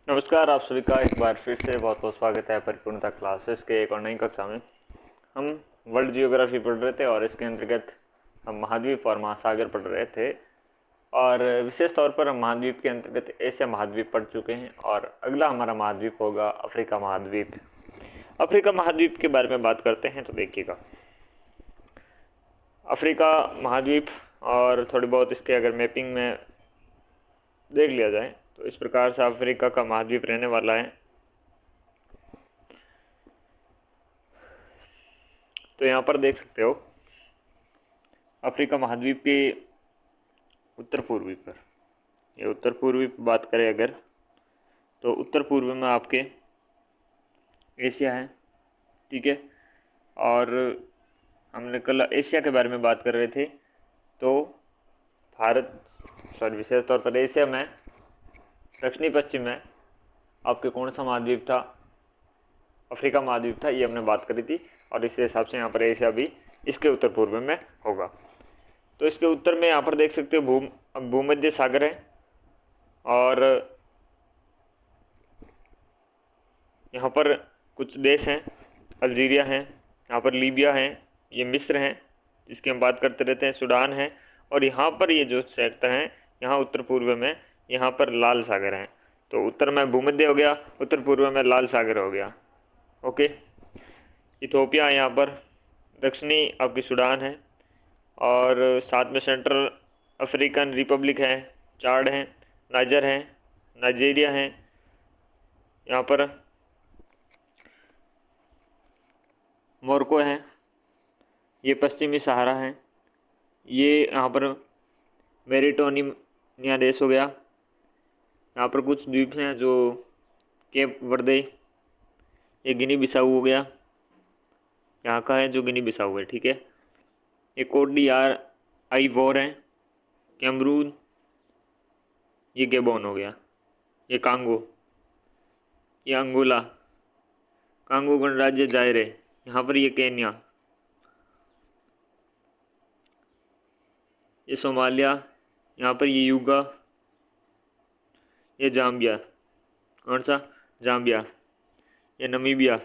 नमस्कार, आप सभी का एक बार फिर से बहुत बहुत स्वागत है परिपूर्णता क्लासेस के एक और नई कक्षा में। हम वर्ल्ड जियोग्राफी पढ़ रहे थे और इसके अंतर्गत हम महाद्वीप और महासागर पढ़ रहे थे और विशेष तौर पर हम महाद्वीप के अंतर्गत एशिया महाद्वीप पढ़ चुके हैं और अगला हमारा महाद्वीप होगा अफ्रीका महाद्वीप। अफ्रीका महाद्वीप के बारे में बात करते हैं तो देखिएगा, अफ्रीका महाद्वीप और थोड़ी बहुत इसके अगर मैपिंग में देख लिया जाए तो इस प्रकार से अफ्रीका का महाद्वीप रहने वाला है। तो यहाँ पर देख सकते हो अफ्रीका महाद्वीप के उत्तर पूर्वी पर, ये उत्तर पूर्वी पर बात करें अगर तो उत्तर पूर्व में आपके एशिया है, ठीक है। और हमने कल एशिया के बारे में बात कर रहे थे तो विशेष तौर पर एशिया में दक्षिणी पश्चिम में आपके कौन सा महाद्वीप था, अफ्रीका महाद्वीप था, ये हमने बात करी थी। और इस हिसाब से यहाँ पर एशिया भी इसके उत्तर पूर्व में होगा। तो इसके उत्तर में यहाँ पर देख सकते हो भूमध्य सागर है और यहाँ पर कुछ देश हैं, अल्जीरिया है, यहाँ पर लीबिया है, ये मिस्र हैं जिसकी हम बात करते रहते हैं, सूडान है। और यहाँ पर ये जो क्षेत्र हैं यहाँ उत्तर पूर्व में यहाँ पर लाल सागर हैं। तो उत्तर में भूमध्य हो गया, उत्तर पूर्व में लाल सागर हो गया। ओके, इथोपिया है यहाँ पर, दक्षिणी आपकी सूडान है और साथ में सेंट्रल अफ्रीकन रिपब्लिक है, चाड है, नाइजर है, नाइजीरिया है, यहाँ पर मोरक्को है, ये पश्चिमी सहारा है, ये यहाँ पर मेरिटोनिया देश हो गया। यहाँ पर कुछ द्वीप हैं जो केप वर्दे, ये गिनी बिसाऊ हो गया, यहाँ का है जो गिनी बिसाऊ है, ठीक है। ये कोट डी आइवोर है, कैमरून, ये गेबोन हो गया, ये कांगो, ये अंगोला, कांगो गणराज्य जायरे, यहाँ पर ये केन्या, ये सोमालिया, यहाँ पर ये युगा, ये जाम्बिया, कौन सा जाम्बिया, ये नमीबिया,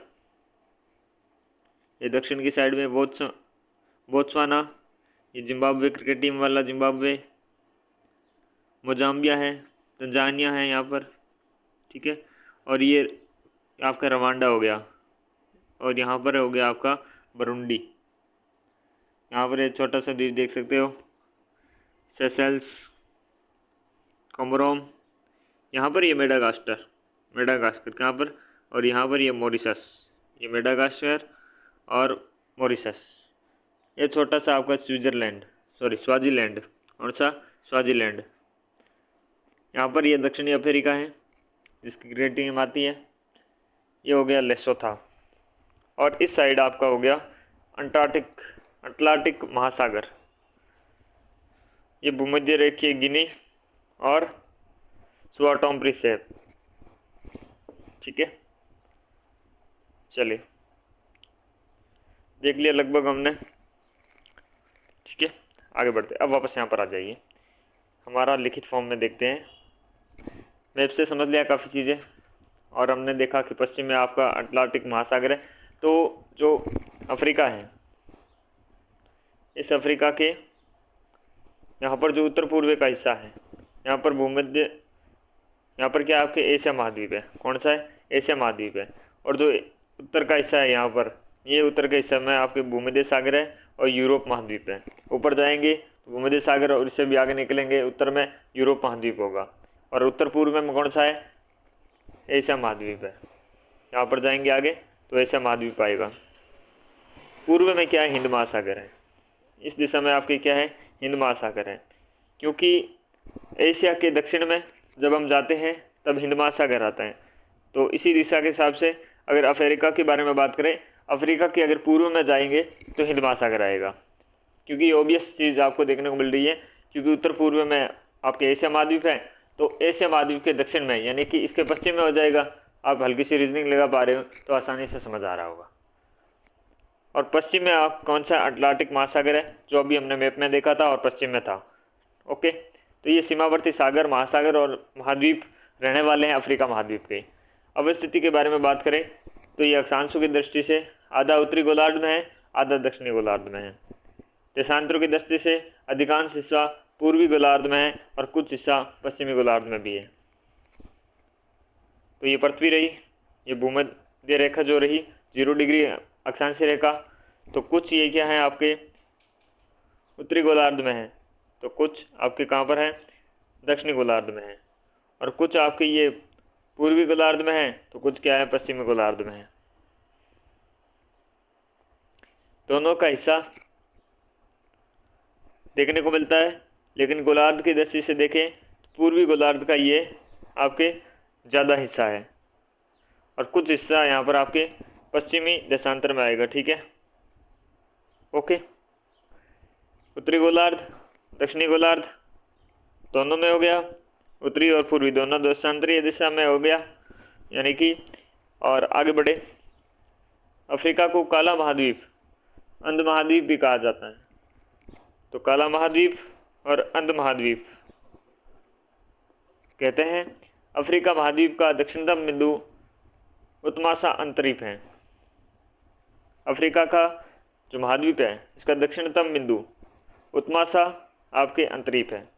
ये दक्षिण की साइड में बोत्सवाना, ये जिम्बाब्वे क्रिकेट टीम वाला जिम्बाब्वे, मोजाम्बिया है, तंजानिया है यहाँ पर, ठीक है। और ये आपका रवांडा हो गया और यहाँ पर हो गया आपका बरुंडी। यहाँ पर एक छोटा सा द्वीप देख सकते हो, सेशेल्स, कोमोरोम, यहाँ पर ये मेडागास्कर कहाँ पर, और यहाँ पर ये मॉरिशस, ये मेडागास्कर और मॉरिशस। ये छोटा सा आपका स्वाजीलैंड, कौन सा स्वाजीलैंड। यहाँ पर ये दक्षिणी अफ्रीका है जिसकी क्रिकेट टीम आती है, ये हो गया लेसोथा। और इस साइड आपका हो गया अटलांटिक महासागर, ये भूमध्य रेखीय गिनी और स्वाटोम्प्री सेप, ठीक है। चलिए देख लिया लगभग हमने, ठीक है। आगे बढ़ते, अब वापस यहाँ पर आ जाइए, हमारा लिखित फॉर्म में देखते हैं। मैप से समझ लिया काफ़ी चीज़ें और हमने देखा कि पश्चिम में आपका अटलांटिक महासागर है। तो जो अफ्रीका है, इस अफ्रीका के यहाँ पर जो उत्तर पूर्व का हिस्सा है, यहाँ पर भूमध्य, यहाँ पर क्या आपके एशिया महाद्वीप है, कौन सा है एशिया महाद्वीप है। और जो उत्तर का हिस्सा है यहाँ पर, ये उत्तर के हिस्से में आपके भूमध्य सागर है और यूरोप महाद्वीप है। ऊपर जाएंगे तो भूमध्य सागर और इससे भी आगे निकलेंगे उत्तर में यूरोप महाद्वीप होगा। और उत्तर पूर्व में कौन सा है, एशिया महाद्वीप है। यहाँ पर जाएंगे आगे तो एशिया महाद्वीप आएगा। पूर्व में क्या है, हिंद महासागर है। इस दिशा में आपके क्या है, हिंद महासागर है, क्योंकि एशिया के दक्षिण में जब हम जाते हैं तब हिंद महासागर आता है। तो इसी दिशा के हिसाब से अगर अफ्रीका के बारे में बात करें, अफ्रीका के अगर पूर्व में जाएंगे तो हिंद महासागर आएगा, क्योंकि ऑब्वियस चीज़ आपको देखने को मिल रही है, क्योंकि उत्तर पूर्व में आपके एशिया महाद्वीप है, तो एशिया महाद्वीप के दक्षिण में यानी कि इसके पश्चिम में हो जाएगा। आप हल्की सी रीजनिंग लगा पा रहे हो तो आसानी से समझ आ रहा होगा। और पश्चिम में आप कौन सा अटलांटिक महासागर है जो अभी हमने मैप में देखा था और पश्चिम में था। ओके, तो ये सीमावर्ती सागर, महासागर और महाद्वीप रहने वाले हैं अफ्रीका महाद्वीप के। अवस्थिति के बारे में बात करें तो ये अक्षांशों की दृष्टि से आधा उत्तरी गोलार्ध में है, आधा दक्षिणी गोलार्ध में है। देशांतरों की दृष्टि से अधिकांश हिस्सा पूर्वी गोलार्ध में है और कुछ हिस्सा पश्चिमी गोलार्ध में भी है। तो ये पृथ्वी रही, ये भूमध्य रेखा जो रही 0 डिग्री अक्षांशीय रेखा। तो कुछ ये क्या है आपके उत्तरी गोलार्ध में है, तो कुछ आपके कहाँ पर है दक्षिणी गोलार्ध में है, और कुछ आपके ये पूर्वी गोलार्ध में है, तो कुछ क्या है पश्चिमी गोलार्ध में है। दोनों का हिस्सा देखने को मिलता है, लेकिन गोलार्ध की दृष्टि से देखें तो पूर्वी गोलार्ध का ये आपके ज़्यादा हिस्सा है और कुछ हिस्सा यहाँ पर आपके पश्चिमी देशांतर में आएगा। ठीक है, ओके। उत्तरी गोलार्ध दक्षिणी गोलार्ध दोनों में हो गया, उत्तरी और पूर्वी दोनों देशांतरीय दिशा में हो गया यानी कि। और आगे बढ़े, अफ्रीका को काला महाद्वीप, अंध महाद्वीप भी कहा जाता है। तो काला महाद्वीप और अंध महाद्वीप कहते हैं। अफ्रीका महाद्वीप का दक्षिणतम बिंदु उत्तमासा अंतरीप है। अफ्रीका का जो महाद्वीप है इसका दक्षिणतम बिंदु उत्तमासा आपके अंतरीप है।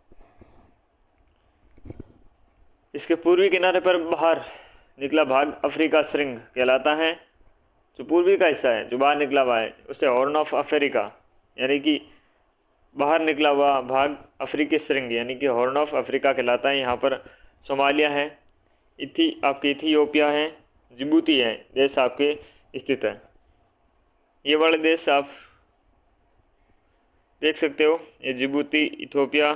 इसके पूर्वी किनारे पर बाहर निकला भाग अफ्रीका श्रृंग कहलाता है। जो पूर्वी का हिस्सा है जो बाहर निकला हुआ है उसे हॉर्न ऑफ अफ्रीका यानी कि बाहर निकला हुआ भाग अफ्रीकी श्रृंग यानी कि हॉर्न ऑफ अफ्रीका कहलाता है। यहाँ पर सोमालिया है, आपकी इथियोपिया है, जिबूती है देश आपके स्थित है। ये वाले देश आप देख सकते हो, ये जिबूती, इथियोपिया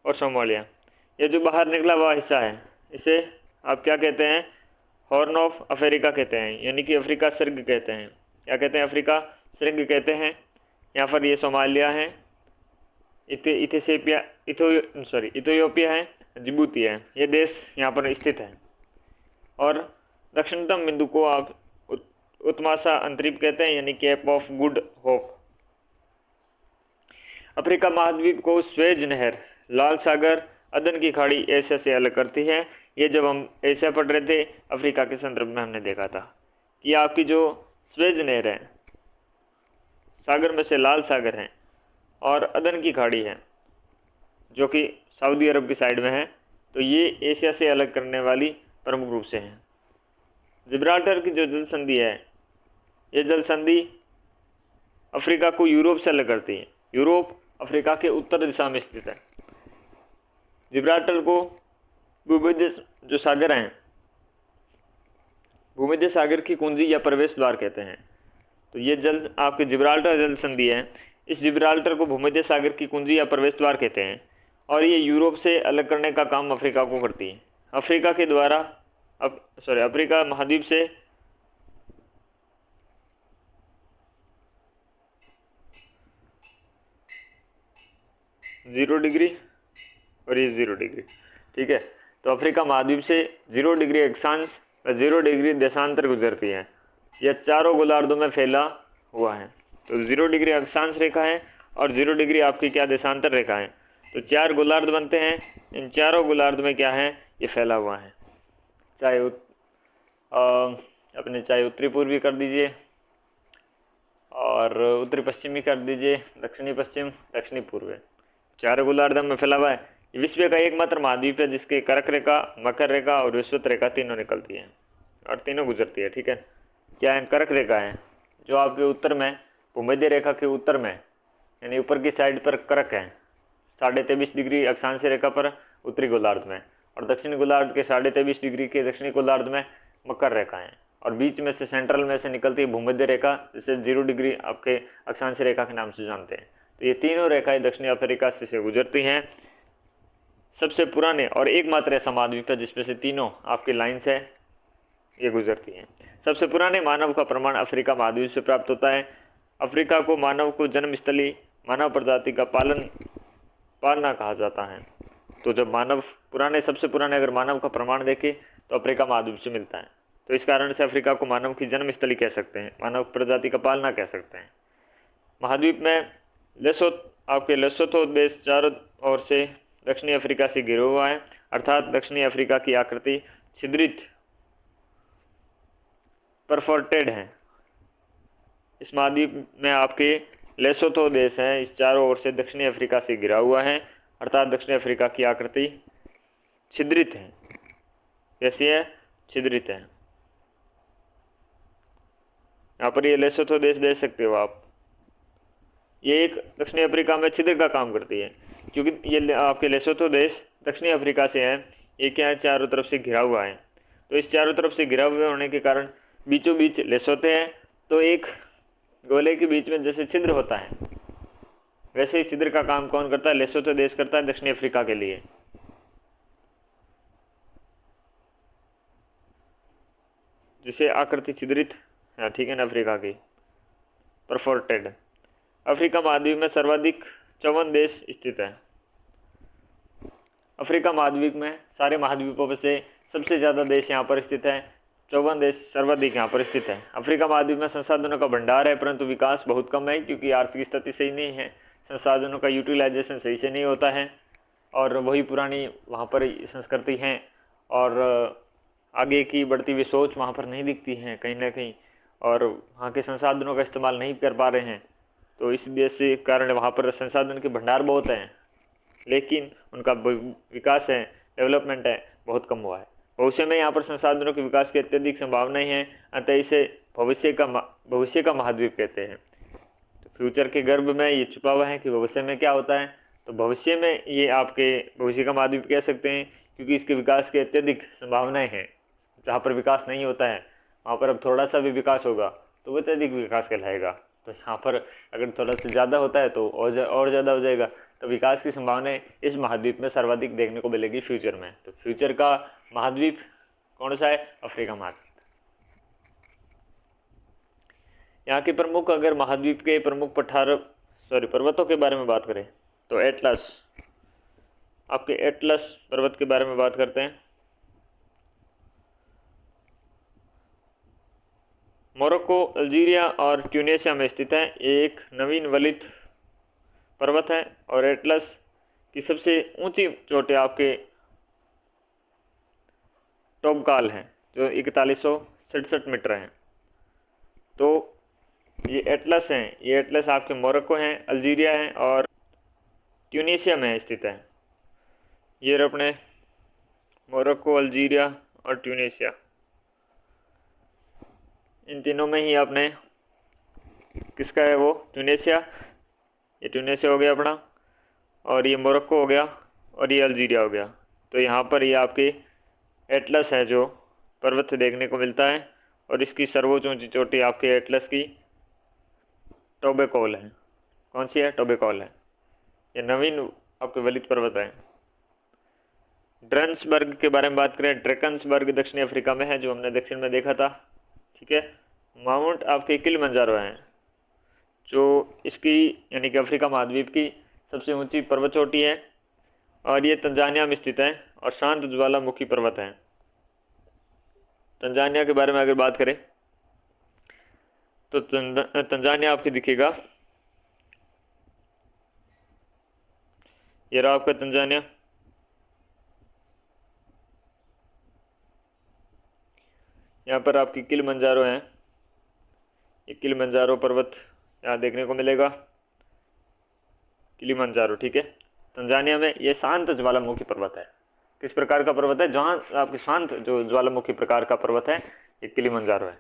और सोमालिया। ये जो बाहर निकला हुआ हिस्सा है इसे आप क्या कहते हैं हॉर्न ऑफ अफ्रीका कहते हैं यानी कि अफ्रीका श्रृंग कहते हैं। क्या कहते हैं अफ्रीका श्रृंग कहते हैं। यहाँ पर ये सोमालिया है, इथियोपिया है, जिबूती है, ये देश यहाँ पर स्थित है। और दक्षिणतम बिंदु को आप उत्तमासा अंतरीप कहते हैं यानी Cape of Good Hope. Africa महाद्वीप को स्वेज नहर, लाल सागर, अदन की खाड़ी एशिया से अलग करती है। ये जब हम एशिया पढ़ रहे थे अफ्रीका के संदर्भ में हमने देखा था कि आपकी जो स्वेज नहर है, सागर में से लाल सागर है और अदन की खाड़ी है जो कि सऊदी अरब की साइड में है, तो ये एशिया से अलग करने वाली प्रमुख रूप से हैं। जिब्राल्टर की जो जल संधि है, ये जल संधि अफ्रीका को यूरोप से अलग करती है। यूरोप अफ्रीका के उत्तर दिशा में स्थित है। जिब्राल्टर को भूमध्य जो सागर हैं, भूमध्य सागर की कुंजी या प्रवेश द्वार कहते हैं। तो ये जल आपके जिब्राल्टर जल संधि है, इस जिब्राल्टर को भूमध्य सागर की कुंजी या प्रवेश द्वार कहते हैं और ये यूरोप से अलग करने का काम अफ्रीका को करती है। अफ्रीका के द्वारा अफ्रीका महाद्वीप से जीरो डिग्री और ये 0 डिग्री, ठीक है। तो अफ्रीका महाद्वीप से 0 डिग्री अक्षांश और 0 डिग्री देशांतर गुजरती है। यह चारों गोलार्धों में फैला हुआ है। तो 0 डिग्री अक्षांश रेखा है और 0 डिग्री आपकी क्या देशांतर रेखा है। तो 4 गोलार्ध बनते हैं। इन चारों गोलार्ध में क्या है ये फैला हुआ है। चाहे चाहे उत्तरी पूर्वी कर दीजिए और उत्तरी पश्चिमी कर दीजिए, दक्षिणी पश्चिम, दक्षिणी पूर्व, 4 गोलार्ध में फैला हुआ है। विश्व का एकमात्र महाद्वीप है जिसके कर्क रेखा, मकर रेखा और विषुवत रेखा तीनों निकलती हैं और तीनों गुजरती है। ठीक है, क्या है कर्क रेखा है जो आपके उत्तर में भूमध्य रेखा के उत्तर में यानी ऊपर की साइड पर कर्क है 23.5 डिग्री अक्षांशीय रेखा पर उत्तरी गोलार्ध में, और दक्षिणी गोलार्ध के 23.5 डिग्री के दक्षिणी गोलार्ध में मकर रेखा है, और बीच में से सेंट्रल में से निकलती है भूमध्य रेखा जिसे 0 डिग्री आपके अक्षांशीय रेखा के नाम से जानते हैं। तो ये तीनों रेखाएं दक्षिणी अफ्रीका से गुजरती हैं। सबसे पुराने और एकमात्र ऐसा महाद्वीप है जिसमें से तीनों आपकी लाइन से ये गुजरती हैं। सबसे पुराने मानव का प्रमाण अफ्रीका महाद्वीप से प्राप्त होता है। अफ्रीका को मानव को जन्मस्थली, मानव प्रजाति का पालना कहा जाता है। तो जब मानव सबसे पुराने अगर मानव का प्रमाण देखें तो अफ्रीका महाद्वीप से मिलता है। तो इस कारण से अफ्रीका को मानव की जन्मस्थली कह सकते हैं, मानव प्रजाति का पालना कह सकते हैं। महाद्वीप में लेसोथो देश चारों ओर से दक्षिणी अफ्रीका से घिरा हुआ है। अर्थात दक्षिणी अफ्रीका की आकृति छिद्रित परफोर्टेड है। इस महाद्वीप में आपके लेसोथो देश है, इस चारों ओर से दक्षिणी अफ्रीका से घिरा हुआ है, अर्थात दक्षिणी अफ्रीका की आकृति छिद्रित है। कैसी है? छिद्रित है। यहाँ पर ये लेसोथो देश देख सकते हो आप, ये एक दक्षिणी अफ्रीका में छिद्र का काम करती है, क्योंकि ये आपके लेसोथो देश दक्षिणी अफ्रीका से है। ये क्या है? चारों तरफ से घिरा हुआ है। तो इस चारों तरफ से घिरा हुए होने के कारण बीचों बीच लेसोथो है, तो एक गोले के बीच में जैसे छिद्र होता है, वैसे ही छिद्र का काम कौन करता है? लेसोथो देश करता है दक्षिणी अफ्रीका के लिए। जिसे आकृति छिद्रित है, ठीक है ना, अफ्रीका की परफोर्टेड। अफ्रीका महाद्वीप में सर्वाधिक 54 देश स्थित है। अफ्रीका महाद्वीप में सारे महाद्वीपों में से सबसे ज़्यादा देश यहाँ पर स्थित है, 54 देश सर्वाधिक यहाँ पर स्थित है। अफ्रीका महाद्वीप में संसाधनों का भंडार है, परंतु विकास बहुत कम है, क्योंकि आर्थिक स्थिति सही नहीं है, संसाधनों का यूटिलाइजेशन सही से नहीं होता है, और वही पुरानी वहाँ पर संस्कृति हैं, और आगे की बढ़ती हुई सोच वहाँ पर नहीं दिखती है कहीं ना कहीं, और वहाँ के संसाधनों का इस्तेमाल नहीं कर पा रहे हैं। तो इस वजह से कारण वहाँ पर संसाधन के भंडार बहुत हैं, लेकिन उनका विकास है, डेवलपमेंट है, बहुत कम हुआ है। भविष्य में यहाँ पर संसाधनों के विकास की अत्यधिक संभावनाएं हैं, अतः इसे भविष्य का महाद्वीप कहते हैं। तो फ्यूचर के गर्भ में ये छुपा हुआ है कि भविष्य में क्या होता है। तो भविष्य में ये आपके भविष्य का महाद्वीप कह सकते हैं, क्योंकि इसके विकास की अत्यधिक संभावनाएं हैं। जहाँ पर विकास नहीं होता है वहाँ पर अब थोड़ा सा भी विकास होगा तो वो अत्यधिक विकास कहलाएगा। तो यहाँ पर अगर थोड़ा सा ज़्यादा होता है तो और ज़्यादा हो जाएगा। तो विकास की संभावनाएं इस महाद्वीप में सर्वाधिक देखने को मिलेगी फ्यूचर में। तो फ्यूचर का महाद्वीप कौन सा है? अफ्रीका महाद्वीप। यहाँ के प्रमुख, अगर महाद्वीप के प्रमुख पर्वतों के बारे में बात करें तो एटलस, आपके एटलस पर्वत के बारे में बात करते हैं। मोरक्को, अल्जीरिया और ट्यूनेशिया में स्थित है। एक नवीन वलित पर्वत है और एटलस की सबसे ऊंची चोटी आपके टोबकाल है, जो 4167 मीटर है। तो ये एटलस हैं, ये एटलस आपके मोरक्को हैं, अल्जीरिया हैं और ट्यूनीशिया में स्थित है। ये अपने मोरक्को, अल्जीरिया और ट्यूनीशिया, इन तीनों में ही आपने किसका है वो? ट्यूनीशिया। ये ट्यूनीशिया हो गया अपना, और ये मोरक्को हो गया, और ये अल्जीरिया हो गया। तो यहाँ पर ये आपकी एटलस है जो पर्वत देखने को मिलता है, और इसकी सर्वोच्च ऊंची चोटी आपके एटलस की टोबेकॉल है। कौन सी है? टोबेकॉल है। ये नवीन आपके वलित पर्वत है। ड्रंसबर्ग के बारे में बात करें, ड्रेकन्सबर्ग दक्षिणी अफ्रीका में है, जो हमने दक्षिण में देखा था, ठीक है। माउंट आपके किलिमंजारो हैं, जो इसकी यानी कि अफ्रीका महाद्वीप की सबसे ऊंची पर्वत चोटी है, और ये तंजानिया में स्थित है और शांत ज्वालामुखी पर्वत है। तंजानिया के बारे में अगर बात करें तो तंजानिया आपके दिखेगा, ये रहा आपका तंजानिया। यहाँ पर आपकी किलिमंजारो है, ये किलिमंजारो पर्वत यहाँ देखने को मिलेगा, किलिमंजारो, ठीक है। तंजानिया में ये शांत ज्वालामुखी पर्वत है। किस प्रकार का पर्वत है? जहाँ आपके शांत जो ज्वालामुखी प्रकार का पर्वत है, ये किलिमंजारो है।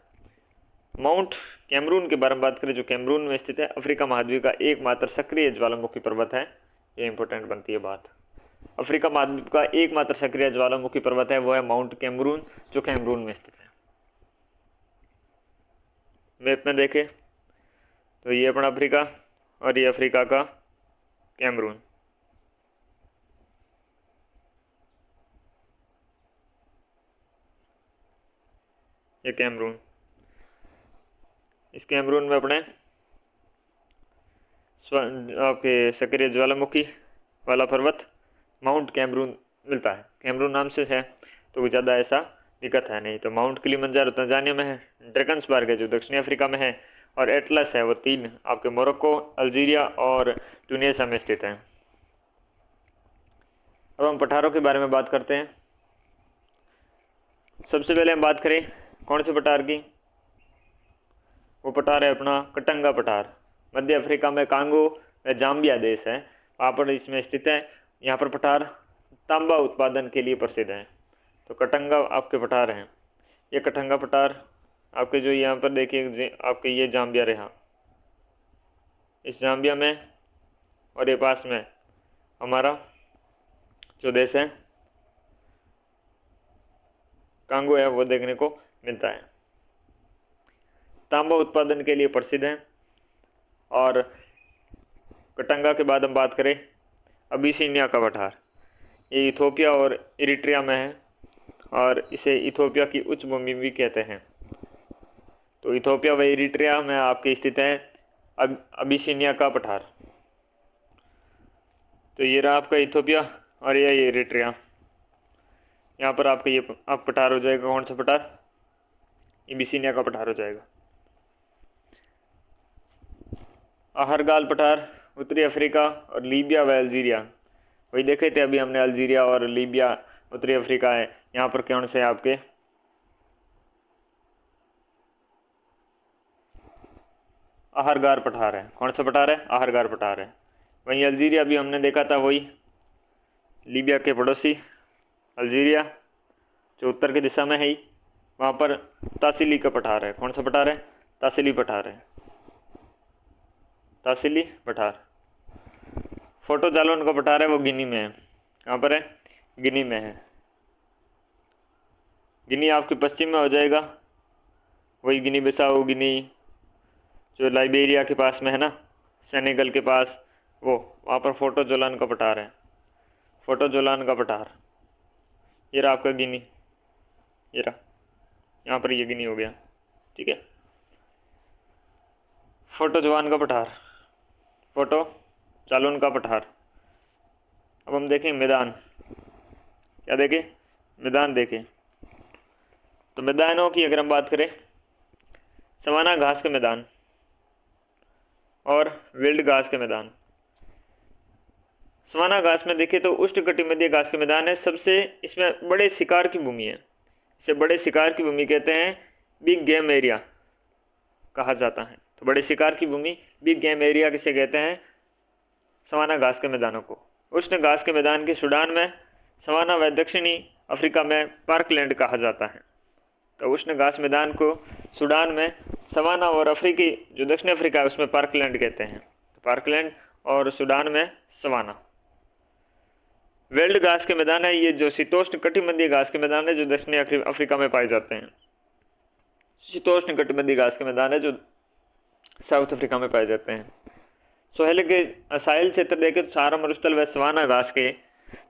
माउंट कैमरून के बारे में बात करें, जो कैमरून में स्थित है, अफ्रीका महाद्वीप का एकमात्र सक्रिय ज्वालामुखी पर्वत है। ये इंपॉर्टेंट बनती है बात। अफ्रीका महाद्वीप का एकमात्र सक्रिय ज्वालामुखी पर्वत है, वो है माउंट कैमरून, जो कैमरून में स्थित है। मैप में देखें तो ये अपना अफ्रीका, और ये अफ्रीका का कैमरून। ये कैमरून, इस कैमरून में अपने आपके सक्रिय ज्वालामुखी वाला पर्वत माउंट कैमरून मिलता है। कैमरून नाम से है तो ज़्यादा ऐसा दिक्कत है नहीं। तो माउंट किलिमंजारो तंजानिया में है, ड्रेकन्सबर्ग है जो दक्षिणी अफ्रीका में है, और एटलस है वो तीन आपके मोरक्को, अल्जीरिया और ट्यूनीशिया में स्थित है। अब हम पठारों के बारे में बात करते हैं। सबसे पहले हम बात करें कौन से पठार की, वो पठार है अपना कटंगा पठार। मध्य अफ्रीका में कांगो व जाम्बिया देश है, वहाँ पर इसमें स्थित है। यहाँ पर पठार तांबा उत्पादन के लिए प्रसिद्ध है। तो कटंगा आपके पठार हैं। ये कटंगा पठार आपके जो यहाँ पर देखिए आपके ये जाम्बिया रहा, इस जाम्बिया में और ये पास में हमारा जो देश है कांगो है वो देखने को मिलता है। तांबा उत्पादन के लिए प्रसिद्ध है। और कटंगा के बाद हम बात करें अबिसिनिया का पठार। ये इथोपिया और इरिट्रिया में है और इसे इथोपिया की उच्च भूमि भी कहते हैं। तो इथोपिया व इरिट्रिया में आपके स्थित है अबिसिनिया का पठार। तो ये रहा आपका इथोपिया और ये इरिट्रिया। यहाँ पर आपका ये आप पठार हो जाएगा, कौन सा पठार, अबिसिनिया का पठार हो जाएगा। आहरगाल पठार उत्तरी अफ्रीका और लीबिया व अल्जीरिया, वही देखे थे अभी हमने, अल्जीरिया और लीबिया उत्तरी अफ्रीका है। यहाँ पर कौन से आपके आहरगार पठार है, कौन सा पठार है, आहरगार पठार है। वहीं अल्जीरिया भी हमने देखा था, वही लीबिया के पड़ोसी अल्जीरिया जो उत्तर की दिशा में है ही, वहाँ पर तासिली का पठार है। कौन सा पठार है, तासिली पठार है, तासिली पठार। फोटो जालोन का पठार है वो गिनी में है। कहाँ पर है, गिनी में है। गिनी आपके पश्चिम में हो जाएगा, वही गिनी बिसाऊ, गिनी जो लाइबेरिया के पास में है ना, सेनेगल के पास, वो वहाँ पर फोटो जोलान का पठार है, फोटो जोलान का पठार। ये रहा आपका गिनी, ये रहा, यहाँ पर ये गिनी हो गया, ठीक है। फोटो जवान का पठार, फोटो चालून का पठार। अब हम देखें मैदान, क्या देखें, मैदान देखें। तो मैदानों की अगर हम बात करें, सवाना घास के मैदान और विल्ड घास के मैदान। सवाना घास में देखें तो उष्णकटिबंधीय घास के मैदान है सबसे, इसमें बड़े शिकार की भूमि है, इसे बड़े शिकार की भूमि कहते हैं, बिग गेम एरिया कहा जाता है। तो बड़े शिकार की भूमि बिग गेम एरिया किसे कहते हैं, सवाना घास के मैदानों को। उष्ण घास के मैदान के सूडान में सवाना व दक्षिणी अफ्रीका में पार्कलैंड कहा जाता है। तो उष्ण घास मैदान को सूडान में सवाना और अफ्रीकी जो दक्षिण अफ्रीका है उसमें पार्कलैंड कहते हैं। तो पार्कलैंड और सूडान में सवाना। वेल्ड घास के मैदान है, ये जो शीतोष्ण कटिबंधीय घास के मैदान है जो दक्षिणी अफ्रीका में पाए जाते हैं। शीतोष्ण कटिबंधीय घास के मैदान है जो साउथ अफ्रीका में पाए जाते हैं। सोहेल के साहिल क्षेत्र देखें तो सहारा मरुस्थल व सवाना घास के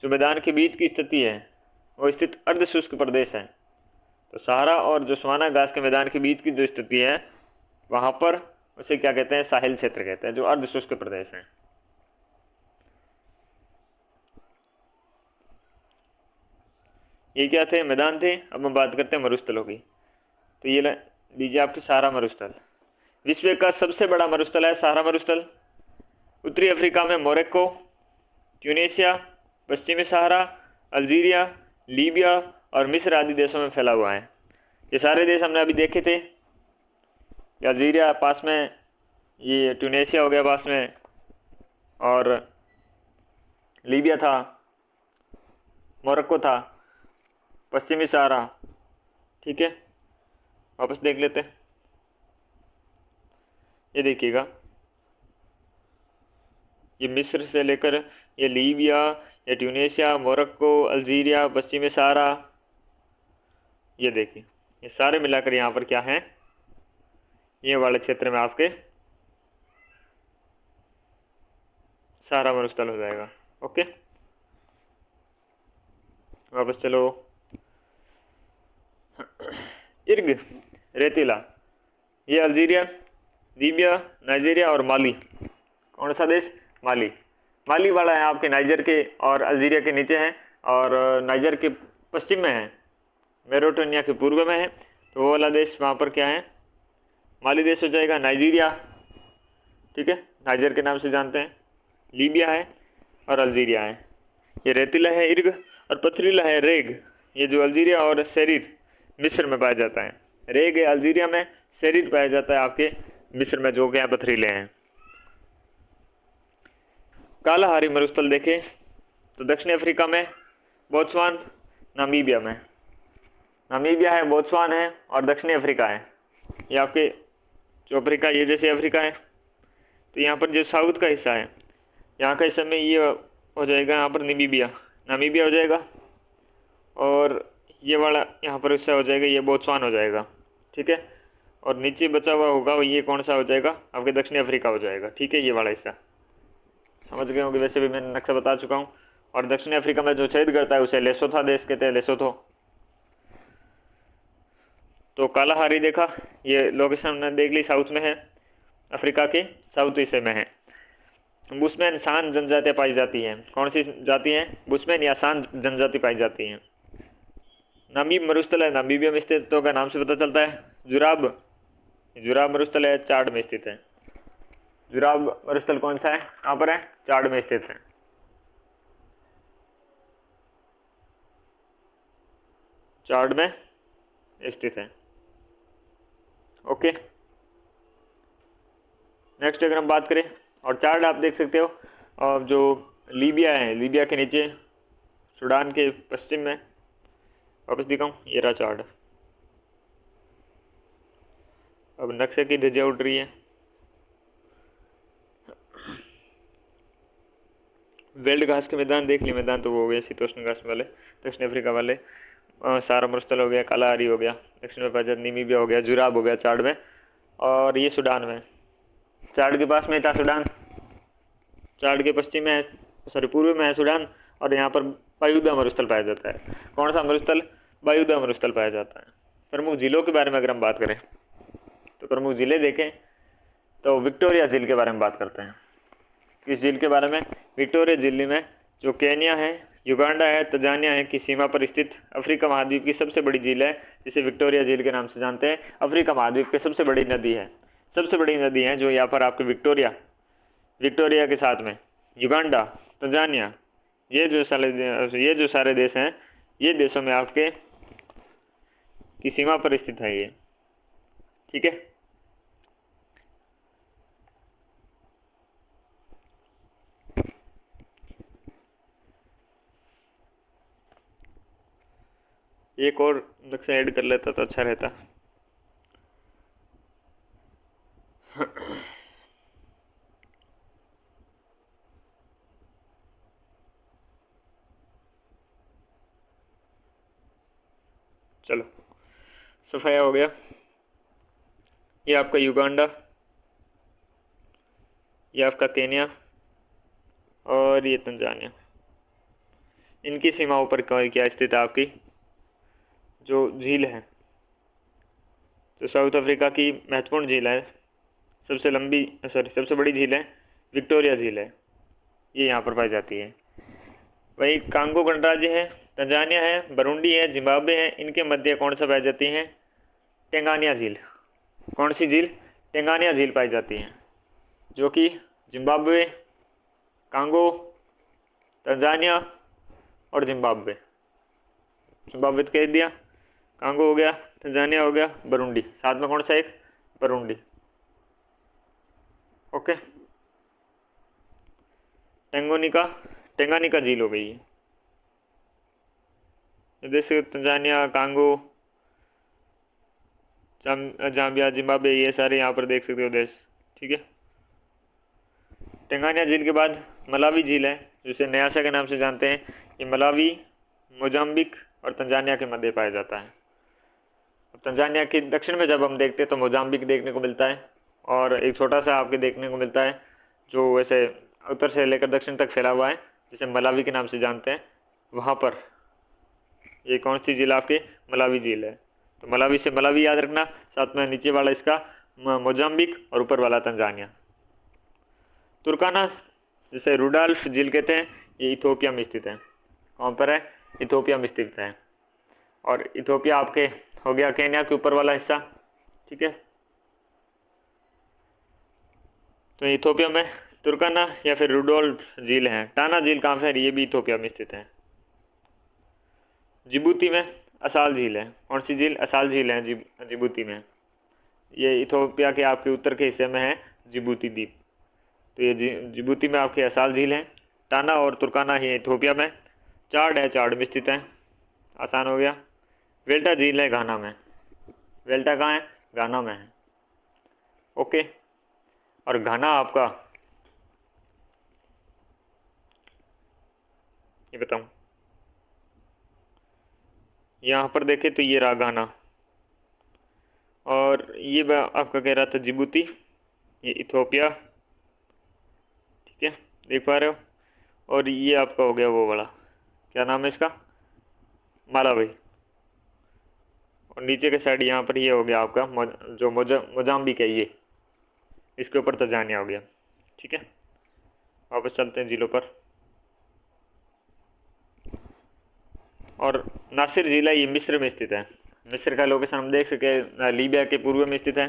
जो मैदान के बीच की स्थिति है वो स्थित अर्ध शुष्क प्रदेश है। तो सहारा और जो सवाना घास के मैदान के बीच की जो स्थिति है वहाँ पर उसे क्या कहते हैं, साहिल क्षेत्र कहते हैं, जो अर्ध शुष्क प्रदेश है। ये क्या थे, मैदान थे। अब हम बात करते हैं मरुस्थलों की। तो ये लीजिए आपकी सहारा मरुस्थल, विश्व का सबसे बड़ा मरुस्थल है सहारा मरुस्थल। उत्तरी अफ्रीका में मोरक्को, ट्यूनीशिया, पश्चिमी सहारा, अल्जीरिया, लीबिया और मिस्र आदि देशों में फैला हुआ है। ये सारे देश हमने अभी देखे थे, अल्जीरिया पास में, ये ट्यूनीशिया हो गया पास में, और लीबिया था, मोरक्को था, पश्चिमी सहारा, ठीक है। वापस देख लेते हैं, ये देखिएगा, ये मिस्र से लेकर ये लीबिया, ये ट्यूनीशिया, मोरक्को, अल्जीरिया, पश्चिमी सहारा, ये देखिए ये सारे मिलाकर यहाँ पर क्या हैं, ये वाले क्षेत्र में आपके सहारा मरुस्थल हो जाएगा। ओके, वापस चलो। इर्ग रेतीला, ये अल्जीरिया, लीबिया, नाइजीरिया और माली। कौन सा देश, माली। माली वाला है आपके नाइजर के और अल्जीरिया के नीचे है, और नाइजर के पश्चिम में है, मेरोटोनिया के पूर्व में है। तो वो वाला देश वहाँ पर क्या है, माली देश हो जाएगा। नाइजीरिया, ठीक है, नाइजर के नाम से जानते हैं, लीबिया है और अल्जीरिया है। ये रेतीला है इर्ग और पथरीला है रेग। ये जो अल्जीरिया और सेरीर मिस्र में पाया जाता है। रेग है अल्जीरिया में, सेरीर पाया जाता है आपके मिस्र में, जो कि यहाँ पथरीले हैं। कालाहारी मरुस्थल देखें तो दक्षिण अफ्रीका में, बोत्सवान, नामीबिया में। नामीबिया है, बोत्सवान है और दक्षिणी अफ्रीका है। ये आपके जो अफ्रीका, ये जैसे अफ्रीका है, तो यहाँ पर जो साउथ का हिस्सा है, यहाँ का हिस्सा में ये हो जाएगा, यहाँ पर नामीबिया हो जाएगा, और ये वाला यहाँ पर हिस्सा हो जाएगा, ये बोत्सवान हो जाएगा। ठीक है, और नीचे बचा हुआ होगा ये कौन सा हो जाएगा, आपके दक्षिणी अफ्रीका हो जाएगा। ठीक है, ये वाला हिस्सा समझ गए होंगे, वैसे भी मैंने नक्शा बता चुका हूँ। और दक्षिणी अफ्रीका में जो छेद करता है उसे लेसोथो देश कहते हैं, लेसोथो। तो कालाहारी देखा, ये लोकेशन हमने देख ली, साउथ में है, अफ्रीका के साउथ हिस्से में है। बुशमैन सान जनजातियाँ पाई जाती हैं। कौन सी जाति हैं? बुशमैन या सान जनजाति पाई जाती हैं। नामीब मरुस्थल है, नामीबिया में स्थित, तो का नाम से पता चलता है। जुराब मरुस्थल है, चाड में स्थित है। जुराब मरुस्थल कौन सा है, कहाँ पर है? चाड में स्थित है। चाड में स्थित है। ओके, नेक्स्ट अगर हम बात करें, और चार्ट आप देख सकते हो, और जो लीबिया है, लीबिया के नीचे सूडान के पश्चिम में, वापस दिखाऊं, ये रहा चार्ट। अब नक्शे की धज्जियां उड़ रही है। वेल्ड घास के मैदान देख लिए, मैदान तो वो हो गए शीतोष्ण घास वाले, दक्षिण अफ्रीका वाले। सारा मरुस्थल हो गया, कालाहारी हो गया, दक्षिण में पाया नीमीबिया हो गया, जुराब हो गया चार्ट में, और ये सूडान में। चार्ट के पास में था सूडान, चार्ट के पश्चिम में है, सॉरी पूर्व में है सूडान, और यहाँ पर बायूदा मरुस्थल पाया जाता है। कौन सा मरुस्थल? बायूदा मरुस्थल पाया जाता है। प्रमुख जिलों के बारे में अगर हम बात करें तो प्रमुख जिले देखें तो विक्टोरिया झील के बारे में बात करते हैं। किस झील के बारे में? विक्टोरिया झील में, जो केन्या है, युगांडा है, तंजानिया है की सीमा पर स्थित अफ्रीका महाद्वीप की सबसे बड़ी झील है, जिसे विक्टोरिया झील के नाम से जानते हैं। अफ्रीका महाद्वीप की सबसे बड़ी नदी है, सबसे बड़ी नदी है जो यहाँ पर आपके विक्टोरिया के साथ में युगांडा, तंजानिया, ये जो सारे देश हैं, ये देशों में आपके की सीमा पर स्थित है ये। ठीक है, एक और नक्शा ऐड कर लेता तो अच्छा रहता। चलो, सफाया हो गया। ये आपका युगांडा, ये आपका केन्या, और ये तंजानिया। इनकी सीमाओं पर क्या स्थित है आपकी जो झील है? तो साउथ अफ्रीका की महत्वपूर्ण झील है, सबसे बड़ी झील है विक्टोरिया झील है, ये यहाँ पर पाई जाती है। वही कांगो गणराज्य है, तंजानिया है, बरूंडी है, जिम्बाब्वे है, इनके मध्य कौन सा पाई जाती है? टेंगानिया झील। कौन सी झील? टेंगानिया झील पाई जाती है, जो कि जिम्बाब्वे, कांगो, तंजानिया और जिम्बाब्वे तो कह दिया, कांगो हो गया, तंजानिया हो गया, बरूंडी, साथ में कौन सा एक? बरूंडी। ओके, टेंगानिका झील हो गई है। जैसे तंजानिया, कांगो, जाम्बिया, जिम्बाब्वे, ये सारे यहाँ पर देख सकते हो देश। ठीक है, टेंगानिया झील के बाद मलावी झील है, जिसे न्यासा के नाम से जानते हैं। ये मलावी, मोजाम्बिक और तंजानिया के मध्य पाया जाता है। अब तंजानिया के दक्षिण में जब हम देखते हैं तो मोजाम्बिक देखने को मिलता है, और एक छोटा सा आपके देखने को मिलता है जो वैसे उत्तर से लेकर दक्षिण तक फैला हुआ है, जिसे मलावी के नाम से जानते हैं। वहाँ पर ये कौन सी झील? आपके मलावी झील है। तो मलावी से मलावी याद रखना, साथ में नीचे वाला इसका मोजाम्बिक और ऊपर वाला तंजानिया। तुर्काना, जिसे रुडाल्फ झील कहते हैं, ये इथोपिया में स्थित है। कहाँ पर है? इथोपिया में स्थित है। और इथोपिया आपके हो गया केन्या के ऊपर वाला हिस्सा। ठीक है, तो इथोपिया में तुर्काना या फिर रुडोल्फ झील है। टाना झील कहाँ पे है? ये भी इथोपिया में स्थित है। जिबूती में असाल झील है। कौन सी झील? असाल झील है जिबूती में। ये इथोपिया के आपके उत्तर के हिस्से में है जिबूती द्वीप। तो ये जिबूती में आपकी असाल झील है। टाना और तुर्काना ही इथोपिया में। चाड है, चाड में स्थित है, आसान हो गया। वेल्टा झील है घाना में। वेल्टा कहाँ है? घाना में है। ओके। और घाना आपका, ये बताऊँ, यहाँ पर देखें तो ये रहा घाना, और ये आपका कह रहा था जिबूती, ये इथोपिया, ठीक है, देख पा रहे हो। और ये आपका हो गया वो वाला, क्या नाम है इसका? मालावी। और नीचे के साइड यहाँ पर ये हो गया आपका जो मोजाम्बिक है, ये इसके ऊपर तंजानिया हो गया। ठीक है, वापस चलते हैं झीलों पर। और नासिर झील है, ये मिस्र में स्थित है। मिस्र का लोकेशन हम देख सके, लीबिया के पूर्व में स्थित है,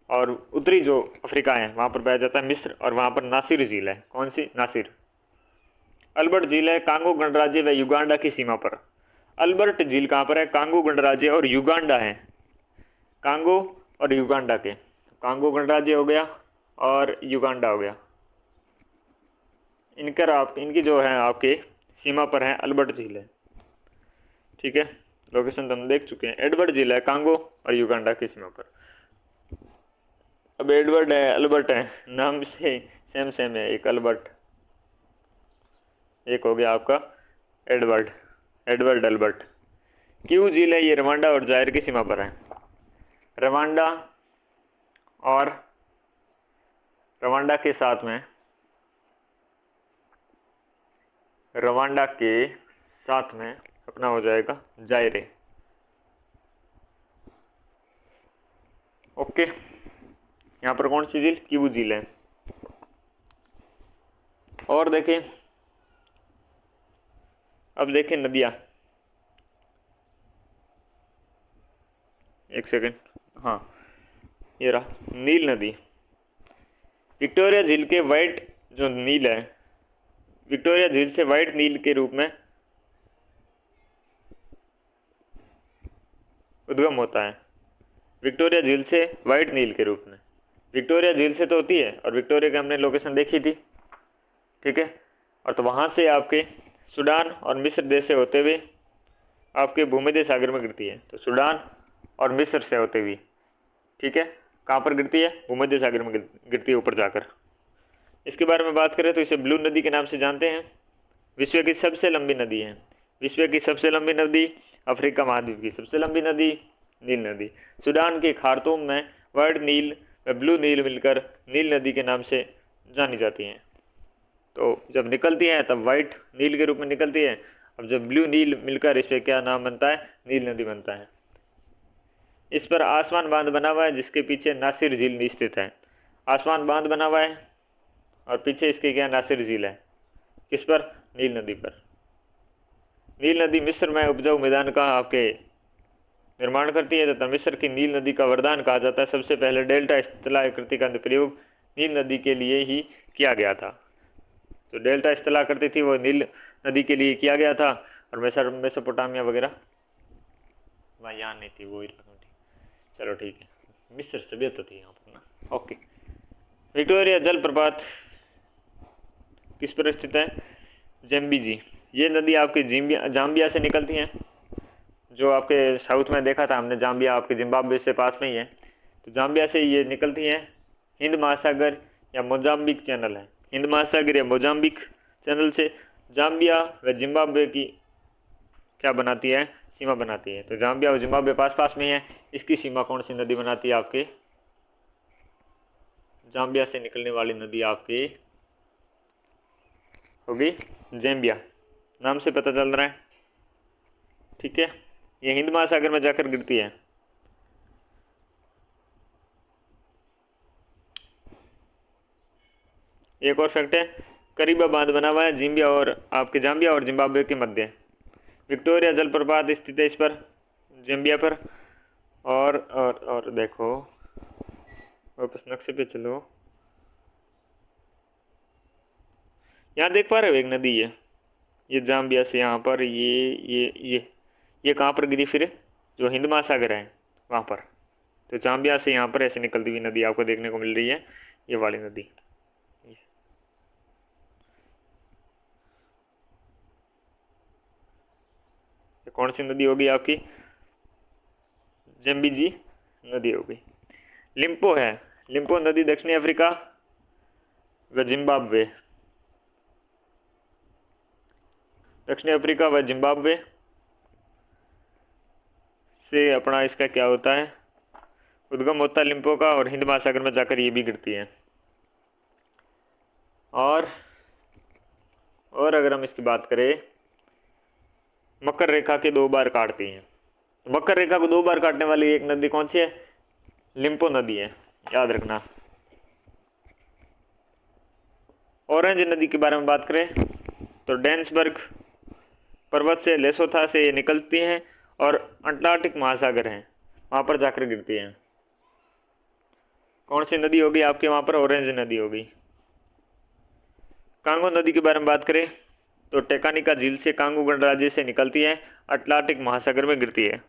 और उत्तरी जो अफ्रीका है वहाँ पर पाया जाता है मिस्र, और वहाँ पर नासिर झील है। कौन सी? नासिर। अल्बर्ट झील है कांगो गणराज्य व युगांडा की सीमा पर। अल्बर्ट झील कहाँ पर है? कांगो गणराज्य और युगांडा है, कांगो और युगांडा के। कांगो गणराज्य हो गया और युगांडा हो गया, इनकी जो है आपके सीमा पर है अल्बर्ट झील है। ठीक है, लोकेशन तो हम देख चुके हैं। एडवर्ड झील है कांगो और युगांडा की सीमा पर। अब एडवर्ड है, अल्बर्ट है, नाम से सेम है, एक अल्बर्ट, एक हो गया आपका एडवर्ड, एडवर्ड अल्बर्ट। क्यू झील है, ये रवांडा और जायर की सीमा पर है। रवांडा और रवांडा के साथ में, रवांडा के साथ में अपना हो जाएगा जायरे। ओके, यहाँ पर कौन सी झील? किबू झील है। और देखें, अब देखें नदियाँ, एक सेकेंड, हाँ ये रहा नील नदी। विक्टोरिया झील के वाइट जो नील है, विक्टोरिया झील से वाइट नील के रूप में उद्गम होता है। विक्टोरिया झील से वाइट नील के रूप में, विक्टोरिया झील से तो होती है, और विक्टोरिया की हमने लोकेशन देखी थी, ठीक है। और तो वहाँ से आपके सूडान और मिस्र देश से होते हुए आपके भूमध्य सागर में गिरती है। तो सूडान और मिस्र से होते हुए, ठीक है, कहाँ पर गिरती है? भूमध्य सागर में गिरती है ऊपर जाकर। इसके बारे में बात करें तो इसे ब्लू नदी के नाम से जानते हैं। विश्व की सबसे लंबी नदी है। विश्व की सबसे लंबी नदी, अफ्रीका महाद्वीप की सबसे लंबी नदी नील नदी। सूडान के खार्तूम में वाइट नील व ब्लू नील मिलकर नील नदी के नाम से जानी जाती हैं। तो जब निकलती है तब वाइट नील के रूप में निकलती है, अब जब ब्लू नील मिलकर इस पर क्या नाम बनता है? नील नदी बनता है। इस पर आसमान बांध बना हुआ है, जिसके पीछे नासिर झील स्थित है। आसमान बांध बना हुआ है और पीछे इसके क्या? नासिर झील है। किस पर? नील नदी पर। नील नदी मिस्र में उपजाऊ मैदान का आपके निर्माण करती है तथा मिस्र की नील नदी का वरदान कहा जाता है। सबसे पहले डेल्टा स्थलाकृति का प्रयोग नील नदी के लिए ही किया गया था। तो डेल्टा स्थलाकृति थी वो नील नदी के लिए किया गया था, और मेसोपोटामिया वगैरह वहाँ यहाँ नहीं थी, वो ही थी। चलो ठीक है, मिस्र सभ्यता थी यहाँ पर ना। ओके, विक्टोरिया जलप्रपात किस पर स्थित है? जेम्बीजी। ये नदी आपकी जाम्बिया से निकलती है, जो आपके साउथ में देखा था हमने, जाम्बिया आपके जिम्बाब्वे से पास में ही है। तो जाम्बिया से ये निकलती है। हिंद महासागर या मोजाम्बिक चैनल है, हिंद महासागर या मोजाम्बिक चैनल से जाम्बिया व जिम्बाब्वे की क्या बनाती है? सीमा बनाती है। तो जाम्बिया और जिम्बाब्वे पास पास में है। इसकी सीमा कौन सी नदी बनाती है? आपके जाम्बिया से निकलने वाली नदी आपकी होगी ज़ैम्बिया, नाम से पता चल रहा है, ठीक है। ये हिंद महासागर में जाकर गिरती है। एक और फैक्ट है, करीबा बांध बना हुआ है जिम्बिया और आपके जाम्बिया और जिम्बाब्वे के मध्य। विक्टोरिया जलप्रपात स्थित है इस पर, ज़ैम्बिया पर। और देखो, वापस नक्शे पे चलो। यहाँ देख पा रहे हो एक नदी है, ये जाम्बिया से यहाँ पर ये कहाँ पर गिरी फिर, जो हिंद महासागर है वहाँ पर। तो जाम्बिया से यहाँ पर ऐसे निकलती हुई नदी आपको देखने को मिल रही है, ये वाली नदी। कौन सी नदी होगी आपकी, जम्बिजी नदी होगी। लिम्पो है, लिम्पो नदी दक्षिणी अफ्रीका व जिम्बाब्वे, दक्षिणी अफ्रीका व जिम्बाब्वे से अपना इसका क्या होता है, उद्गम होता है लिम्पो का, और हिंद महासागर में जाकर ये भी गिरती है। और अगर हम इसकी बात करें, मकर रेखा के 2 बार काटती हैं। मकर रेखा को 2 बार काटने वाली एक नदी कौन सी है, लिम्पो नदी है, याद रखना। ऑरेंज नदी के बारे में बात करें तो डेंसबर्ग पर्वत से, लेसोथा से ये निकलती हैं और अंटार्कटिक महासागर है वहाँ पर जाकर गिरती हैं। कौन सी नदी होगी आपके वहाँ पर, ऑरेंज नदी होगी। कांगो नदी के बारे में बात करें तो टेकानिका झील से, कांगो गणराज्य से निकलती है, अटलांटिक महासागर में गिरती है।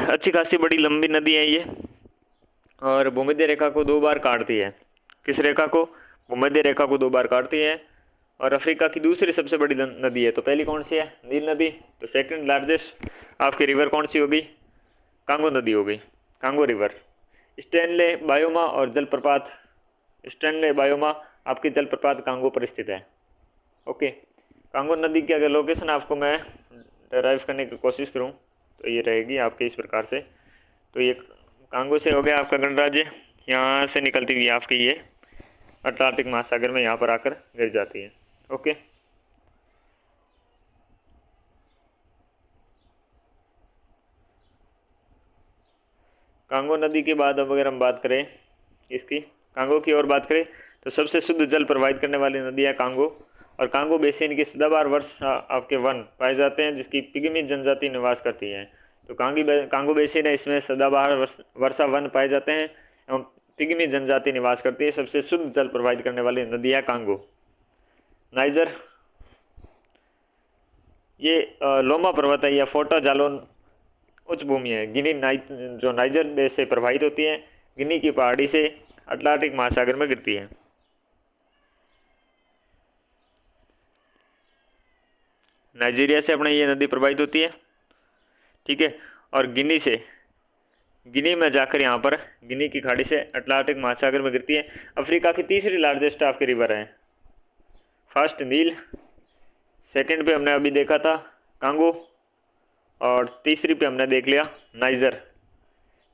अच्छी खासी बड़ी लंबी नदी है ये, और भूमध्य रेखा को 2 बार काटती है। किस रेखा को, भूमध्य रेखा को 2 बार काटती है, और अफ्रीका की दूसरी सबसे बड़ी नदी है। तो पहली कौन सी है, नील नदी। तो सेकंड लार्जेस्ट आपकी रिवर कौन सी होगी, कांगो नदी होगी, कांगो रिवर। स्टैनले बायोमा और जलप्रपात, स्टैनले बायोमा आपकी जलप्रपात कांगो पर स्थित है। ओके, कांगो नदी की अगर लोकेशन आपको मैं डराइव करने की कोशिश करूं तो ये रहेगी आपके इस प्रकार से। तो ये कांगो से हो गया आपका गणराज्य, यहाँ से निकलती हुई आपकी ये अटलांटिक महासागर में यहाँ पर आकर गिर जाती है। ओके, कांगो नदी के बाद अब अगर हम बात करें इसकी, कांगो की और बात करें तो सबसे शुद्ध जल प्रवाहित करने वाली नदी है कांगो, और कांगो बेसिन की सदाबहार वर्षा आपके वन पाए जाते हैं जिसकी पिग्मी जनजाति निवास करती है। तो कांगो बेसिन है, इसमें सदाबहार वर्षा वन पाए जाते हैं एवं पिग्मी जनजाति निवास करती है। सबसे शुद्ध जल प्रवाहित करने वाली नदी है कांगो। नाइजर, ये लोमा पर्वत है या फोटा जालोन उच्च भूमि है, गिनी जो नाइजर देश से प्रभावित होती है, गिनी की पहाड़ी से अटलांटिक महासागर में गिरती है। नाइजीरिया से अपने ये नदी प्रवाहित होती है, ठीक है, और गिनी में जाकर यहाँ पर गिनी की खाड़ी से अटलांटिक महासागर में गिरती है। अफ्रीका की तीसरी लार्जेस्ट आपकी रिवर है, फर्स्ट नील, सेकंड पे हमने अभी देखा था कांगो, और तीसरी पे हमने देख लिया नाइजर,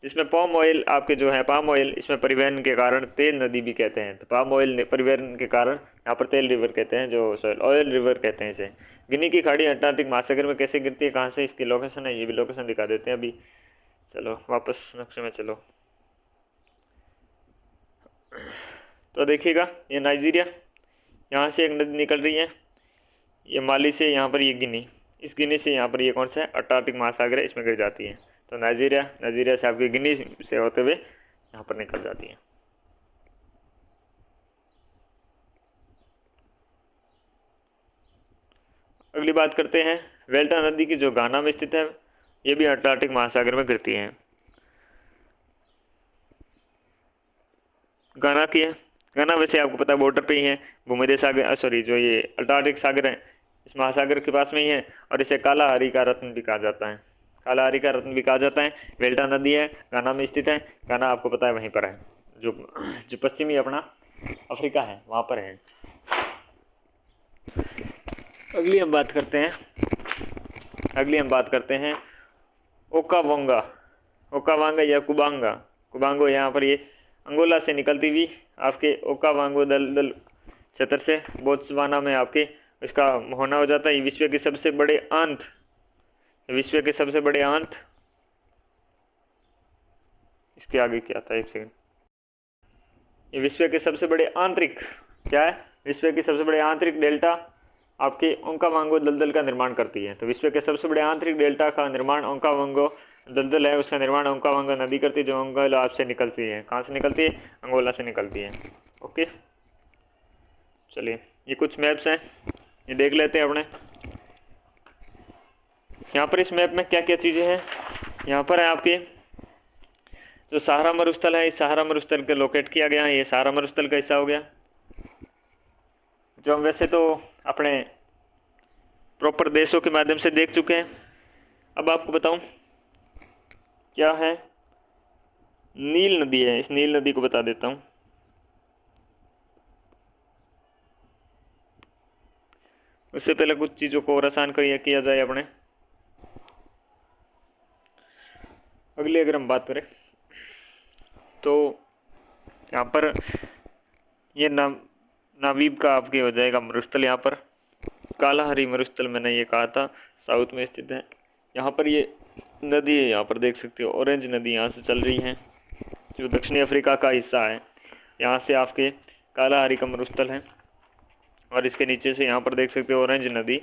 जिसमें पाम ऑयल आपके जो है, पाम ऑयल इसमें परिवहन के कारण तेल नदी भी कहते हैं। तो पाम ऑयल परिवहन के कारण यहाँ पर तेल रिवर कहते हैं, जो ऑयल रिवर कहते हैं इसे। गिनी की खाड़ी अटलांटिक महासागर में कैसे गिरती है, कहाँ से इसकी लोकेशन है, ये भी लोकेशन दिखा देते हैं अभी। चलो वापस नक्शे में चलो। तो देखिएगा ये नाइजीरिया, यहाँ से एक नदी निकल रही है, ये माली से यहाँ पर ये गिनी, इस गिनी से यहाँ पर ये कौन सा है, अटलांटिक महासागर है, इसमें गिर जाती है। तो नाइजीरिया से आपकी गिनी से होते हुए यहाँ पर निकल जाती है। अगली बात करते हैं वेल्टा नदी की, जो घाना में स्थित है, ये भी अटलांटिक महासागर में गिरती है। घाना की है, घाना वैसे आपको पता है बॉर्डर पे ही है, भूमध्य सागर सॉरी जो ये अटलांटिक सागर है इस महासागर के पास में ही है, और इसे काला हरी का रत्न भी कहा जाता है, काला हरी का रत्न भी कहा जाता है। वेल्टा नदी है, घाना में स्थित है, घाना आपको पता है वहीं पर है, जो पश्चिमी अपना अफ्रीका है वहाँ पर है। अगली हम बात करते हैं ओकावांगा या कुबांगो, यहाँ पर ये अंगोला से निकलती हुई आपके ओकावांगो दलदल क्षेत्र से बोत्सवाना में आपके इसका होना हो जाता है। ये विश्व के सबसे बड़े आंत, इसके आगे क्या था, एक सेकंड, ये विश्व के सबसे बड़े आंतरिक क्या है, विश्व के सबसे बड़े आंतरिक डेल्टा आपके ओकावांगो दलदल का निर्माण करती है। तो विश्व के सबसे बड़े आंतरिक डेल्टा का निर्माण ओकावांगो दलदल है, उसका निर्माण ओकावांगो नदी करती है, जो अंगोला से निकलती है। कहाँ से निकलती है, अंगोला से निकलती है। ओके, चलिए ये कुछ मैप्स हैं, ये देख लेते हैं अपने। यहाँ पर इस मैप में क्या क्या चीज़ें हैं। यहाँ पर है आपके जो सहारा मरुस्थल है, इस सहारा मरुस्थल को लोकेट किया गया है। ये सहारा मरुस्थल का हिस्सा हो गया, जो हम वैसे तो अपने प्रॉपर देशों के माध्यम से देख चुके हैं। अब आपको बताऊं क्या है, नील नदी है। इस नील नदी को बता देता हूँ। उससे पहले कुछ चीज़ों को और आसान किया जाए अपने। अगली अगर हम बात करें तो यहाँ पर ये नावीब का आपके हो जाएगा मरुस्थल। यहाँ पर कालाहारी मरुस्थल मैंने ये कहा था, साउथ में स्थित है। यहाँ पर ये नदी है, यहाँ पर देख सकते हो ऑरेंज नदी यहाँ से चल रही है, जो दक्षिणी अफ्रीका का हिस्सा है। यहाँ से आपके कालाहारी का मरुस्थल है, और इसके नीचे से यहाँ पर देख सकते हो ऑरेंज नदी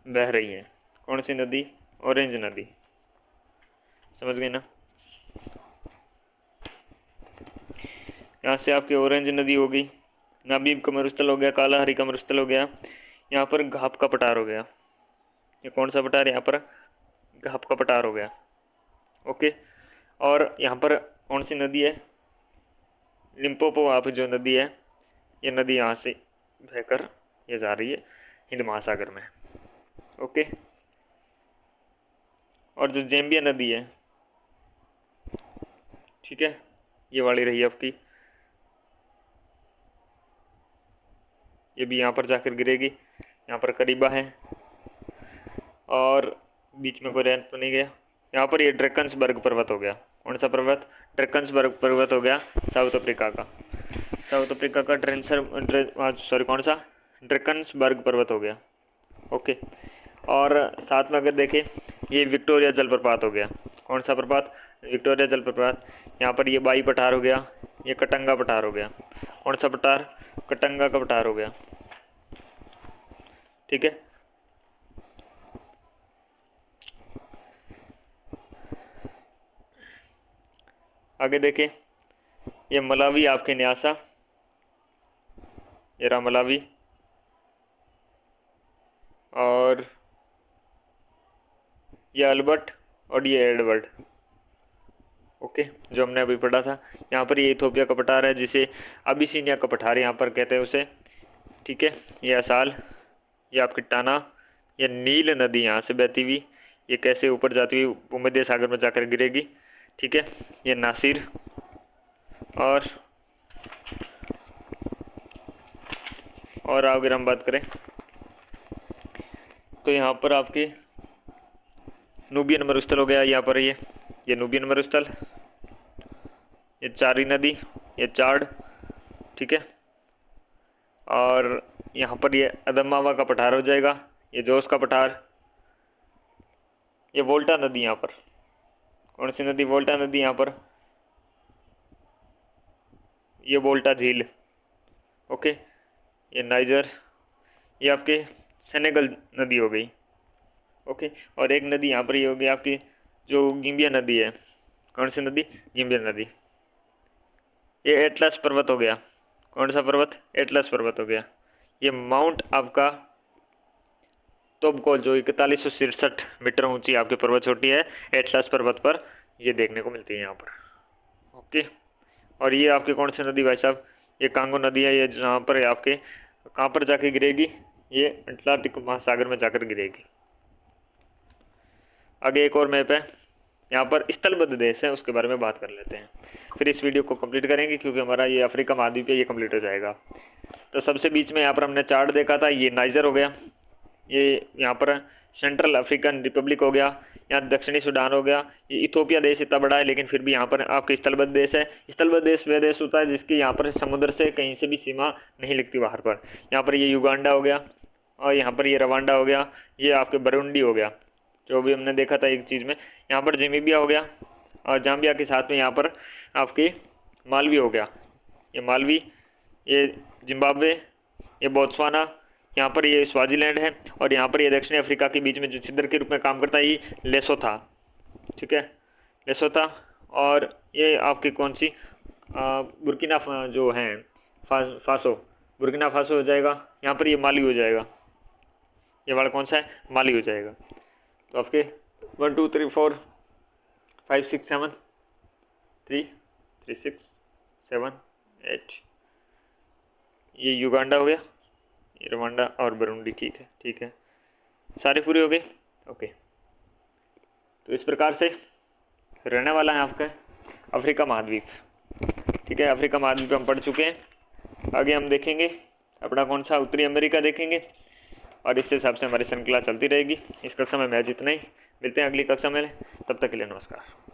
बह रही है। कौन सी नदी? ऑरेंज नदी, समझ गए ना। यहाँ से आपकी ऑरेंज नदी हो गई, नाबीब का मरुस्थल हो गया, कालाहारी का मरुस्थल हो गया। यहाँ पर घाप का पठार हो गया। ये कौन सा पठार? यहाँ पर घाप का पठार हो गया। ओके, और यहाँ पर कौन सी नदी है? लिम्पोपो आप जो नदी है, ये नदी यहाँ से बहकर ये जा रही है हिंद महासागर में। ओके, और जो ज़ैम्बिया नदी है, ठीक है, ये वाली रही आपकी, ये भी यहाँ पर जाकर गिरेगी। यहाँ पर करीबा है, और बीच में कोई रेंज तो नहीं गया। यहाँ पर ये ड्रैकन्सबर्ग पर्वत हो गया। कौन सा पर्वत? ड्रैकन्सबर्ग पर्वत हो गया, साउथ अफ्रीका का। साउथ अफ्रीका का कौन सा? ड्रैकन्सबर्ग पर्वत हो गया। ओके, और साथ में अगर देखें, ये विक्टोरिया जलप्रपात हो गया। कौन सा प्रपात? विक्टोरिया जलप्रपात। यहाँ पर ये बाई पठार हो गया, ये कटंगा पठार हो गया। कौन सा पठार? कटंगा का पठार हो गया। ठीक है, आगे देखें, ये मलावी आपके न्यासा, ये रहा मलावी, और ये अल्बर्ट, और ये एडवर्ड। ओके, जो हमने अभी पढ़ा था। यहाँ पर ये इथोपिया का पठार है, जिसे अबिसिनिया का पठार यहाँ पर कहते हैं उसे। ठीक है, ये असाल, ये आपकी टाना, ये नील नदी यहाँ से बहती हुई, ये कैसे ऊपर जाती हुई भूमध्य सागर में जाकर गिरेगी। ठीक है, ये नासिर, और अगर हम बात करें तो यहाँ पर आपके नूबियन मरुस्थल हो गया। यहाँ पर ये नूबियन मरुस्थल, ये चारी नदी, ये चाड, ठीक है, और यहाँ पर ये अदमावा का पठार हो जाएगा, ये जोस का पठार, ये वोल्टा नदी। यहाँ पर कौन सी नदी? वोल्टा नदी। यहाँ पर ये वोल्टा झील। ओके, ये नाइजर, ये आपके सेनेगल नदी हो गई। ओके, और एक नदी यहाँ पर ये हो गई आपकी जो गिम्बिया नदी है। कौन सी नदी? गिम्बिया नदी। ये एटलस पर्वत हो गया। कौन सा पर्वत? एटलस पर्वत हो गया। ये माउंट आपका तोबकोल, जो 4167 मीटर ऊंची आपकी पर्वत चोटी है, एटलस पर्वत पर ये देखने को मिलती है यहाँ पर। ओके, और ये आपकी कौन सी नदी भाई साहब? ये कांगो नदी है। ये जहाँ पर है आपके कहाँ पर जाके गिरेगी? ये अटलांटिक महासागर में जाकर गिरेगी। आगे एक और मैप है, यहाँ पर स्थलबद्ध देश है, उसके बारे में बात कर लेते हैं, फिर इस वीडियो को कंप्लीट करेंगे, क्योंकि हमारा ये अफ्रीका महाद्वीप है, ये कंप्लीट हो जाएगा। तो सबसे बीच में यहाँ पर हमने चार्ट देखा था, ये नाइजर हो गया, ये यहाँ पर सेंट्रल अफ्रीकन रिपब्लिक हो गया, यहाँ दक्षिणी सूडान हो गया। ये इथोपिया देश इतना बड़ा है, लेकिन फिर भी यहाँ पर आपके स्थलबद्ध देश है। स्थलबद्ध देश वह देश होता है जिसकी यहाँ पर समुद्र से कहीं से भी सीमा नहीं लिखती बाहर पर। यहाँ पर ये युगांडा हो गया, और यहाँ पर ये रवांडा हो गया, ये आपके बरूंडी हो गया, जो भी हमने देखा था एक चीज़ में। यहाँ पर ज़ाम्बिया हो गया, और जाम्बिया के साथ में यहाँ पर आपके मालवी हो गया, ये मालवी, ये जिम्बाब्वे, ये बोत्सवाना, यहाँ पर ये स्वाजीलैंड है, और यहाँ पर ये दक्षिणी अफ्रीका के बीच में जो छिद्र के रूप में काम करता है, ये लेसोथा। ठीक है, लेसोथा, और ये आपकी कौन सी बुर्किना जो हैं फासो, बुर्किना फासो हो जाएगा, यहाँ पर ये माली हो जाएगा, ये वाला कौन सा है, माली हो जाएगा। तो आपके 1 2 3 4 5 6 7 3 3 6 7 8, ये युगांडा हो गया, ये रवांडा और बुरुंडी। ठीक है, ठीक है, सारे पूरे हो गए। ओके, तो इस प्रकार से रहने वाला है आपका अफ्रीका महाद्वीप। ठीक है, अफ्रीका महाद्वीप हम पढ़ चुके हैं। आगे हम देखेंगे अपना कौन सा उत्तरी अमेरिका देखेंगे, और इस हिसाब से हमारी श्रृंखला चलती रहेगी। इस कक्षा में महज इतना ही, मिलते हैं अगली कक्षा में, तब तक के लिए नमस्कार।